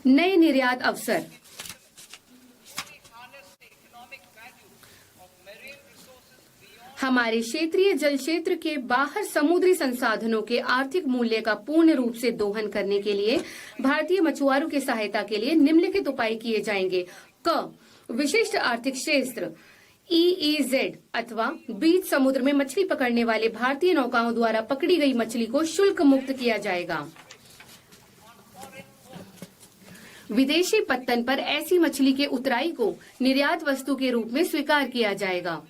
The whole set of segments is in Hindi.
नए निर्यात अवसर। हमारे क्षेत्रीय जल क्षेत्र के बाहर समुद्री संसाधनों के आर्थिक मूल्य का पूर्ण रूप से दोहन करने के लिए भारतीय मछुआरों की सहायता के लिए निम्नलिखित उपाय किए जाएंगे। क, विशिष्ट आर्थिक क्षेत्र EEZ अथवा बीच समुद्र में मछली पकड़ने वाले भारतीय नौकाओं द्वारा पकड़ी गई मछली को शुल्क मुक्त किया जाएगा। विदेशी पत्तन पर ऐसी मछली के उतराई को निर्यात वस्तु के रूप में स्वीकार किया जाएगा।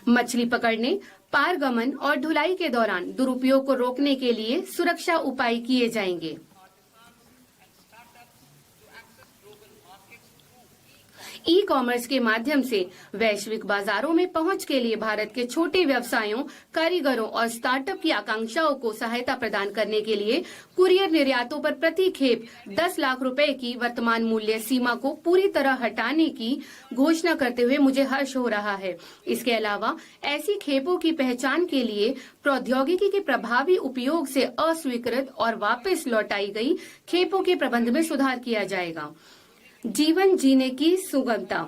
मछली पकड़ने, पारगमन और ढुलाई के दौरान दुरुपयोग को रोकने के लिए सुरक्षा उपाय किए जाएंगे। ई-कॉमर्स के माध्यम से वैश्विक बाजारों में पहुंच के लिए भारत के छोटे व्यवसायों, कारीगरों और स्टार्टअप की आकांक्षाओं को सहायता प्रदान करने के लिए कुरियर निर्यातों पर प्रति खेप 10 लाख रुपए की वर्तमान मूल्य सीमा को पूरी तरह हटाने की घोषणा करते हुए मुझे हर्ष हो रहा है। इसके अलावा ऐसी खेपों की पहचान के लिए प्रौद्योगिकी के प्रभावी उपयोग से अस्वीकृत और वापस लौटाई गई खेपों के प्रबंध में सुधार किया जाएगा। जीवन जीने की सुगमता।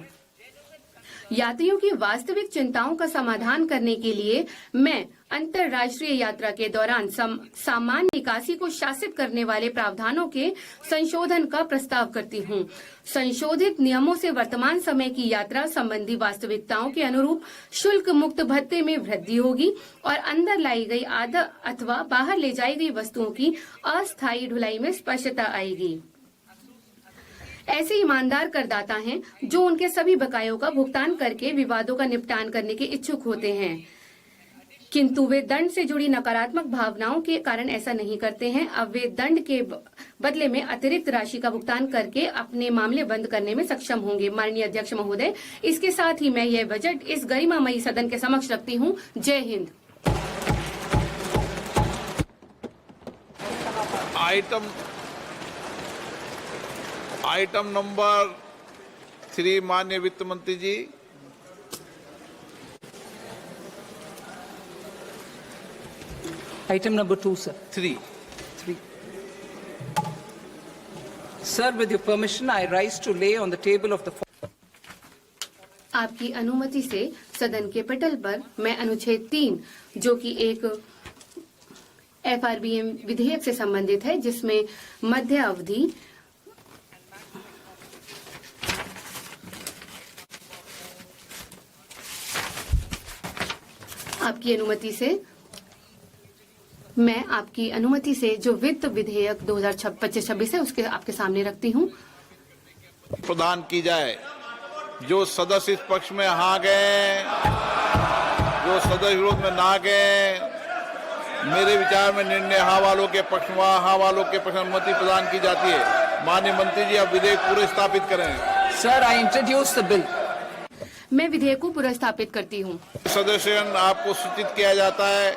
यात्रियों की वास्तविक चिंताओं का समाधान करने के लिए मैं अंतर्राष्ट्रीय यात्रा के दौरान सामान्य निकासी को शासित करने वाले प्रावधानों के संशोधन का प्रस्ताव करती हूँ। संशोधित नियमों से वर्तमान समय की यात्रा संबंधी वास्तविकताओं के अनुरूप शुल्क मुक्त भत्ते में वृद्धि होगी और अंदर लाई गई आधा अथवा बाहर ले जाई गई वस्तुओं की अस्थायी ढुलाई में स्पष्टता आएगी। ऐसे ईमानदार करदाता हैं जो उनके सभी बकायों का भुगतान करके विवादों का निपटान करने के इच्छुक होते हैं, किंतु वे दंड से जुड़ी नकारात्मक भावनाओं के कारण ऐसा नहीं करते हैं। अब वे दंड के बदले में अतिरिक्त राशि का भुगतान करके अपने मामले बंद करने में सक्षम होंगे। माननीय अध्यक्ष महोदय, इसके साथ ही मैं यह बजट इस गरिमामयी सदन के समक्ष रखती हूँ। जय हिंद। आइटम नंबर 3, माननीय वित्त मंत्री जी। Item number 2, sir. 3। Sir, with your permission, I rise to lay on the table of the. आपकी अनुमति से सदन के पटल पर मैं अनुच्छेद 3, जो कि एक FRBM विधेयक से संबंधित है, जिसमें मध्य अवधि आपकी अनुमति से जो वित्त विधेयक 2025-26 है उसके आपके सामने रखती हूँ। प्रदान की जाए। जो सदस्य इस पक्ष में हाँ गए, जो सदस्य विरोध में ना गए, मेरे विचार में निर्णय हाँ वालों के पक्ष में, हाँ वालों के पक्ष में अनुमति प्रदान की जाती है। माननीय मंत्री जी, आप विधेयक पूरे स्थापित करें। Sir, I introduce the bill. मैं विधेयक को पुनर्स्थापित करती हूँ। सदस्यगण, आपको सूचित किया जाता है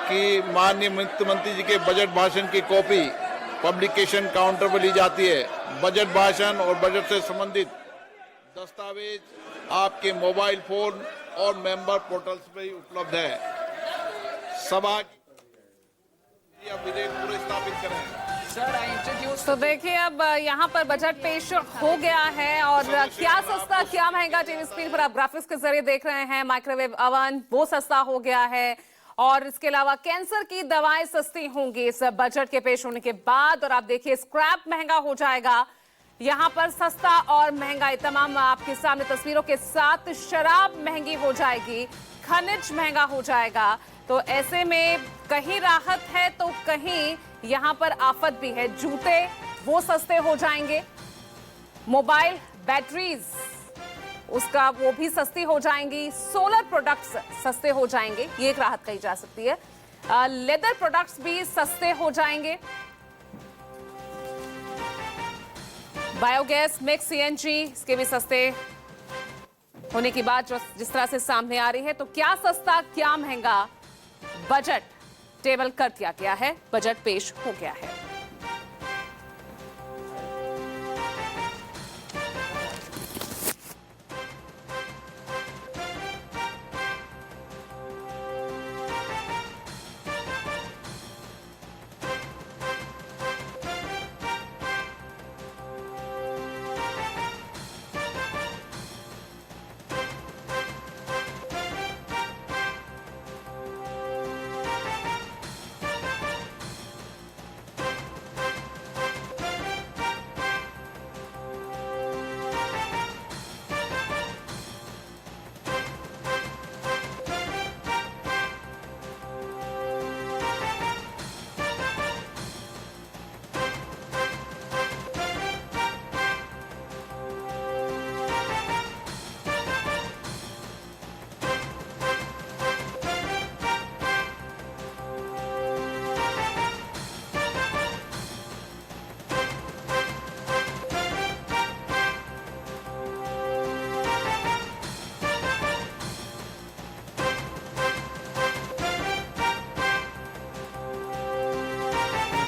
कि माननीय वित्त मंत्री जी के बजट भाषण की कॉपी पब्लिकेशन काउंटर पर ली जाती है। बजट भाषण और बजट से संबंधित दस्तावेज आपके मोबाइल फोन और मेंबर पोर्टल्स पर ही उपलब्ध है। सभा विधेयक पूरे स्थापित करें। तो देखिए, अब यहाँ पर बजट पेश हो गया है और क्या सस्ता क्या महंगा, टीवी स्क्रीन पर आप ग्राफिक्स के जरिए देख रहे हैं। माइक्रोवेव ओवन वो सस्ता हो गया है और इसके अलावा कैंसर की दवाएं सस्ती होंगी इस बजट के पेश होने के बाद। और आप देखिए, स्क्रैप महंगा हो जाएगा। यहाँ पर सस्ता और महंगाई तमाम आपके सामने तस्वीरों के साथ। शराब महंगी हो जाएगी, खनिज महंगा हो जाएगा। तो ऐसे में कहीं राहत है तो कहीं यहाँ पर आफत भी है। जूते वो सस्ते हो जाएंगे, मोबाइल बैटरीज उसका वो भी सस्ती हो जाएंगी, सोलर प्रोडक्ट्स सस्ते हो जाएंगे, ये एक राहत कही जा सकती है। लेदर प्रोडक्ट्स भी सस्ते हो जाएंगे। बायोगैस, मिक्स CNG इसके भी सस्ते होने की बात जिस तरह से सामने आ रही है। तो क्या सस्ता क्या महंगा, बजट टेबल कर दिया गया है, बजट पेश हो गया है।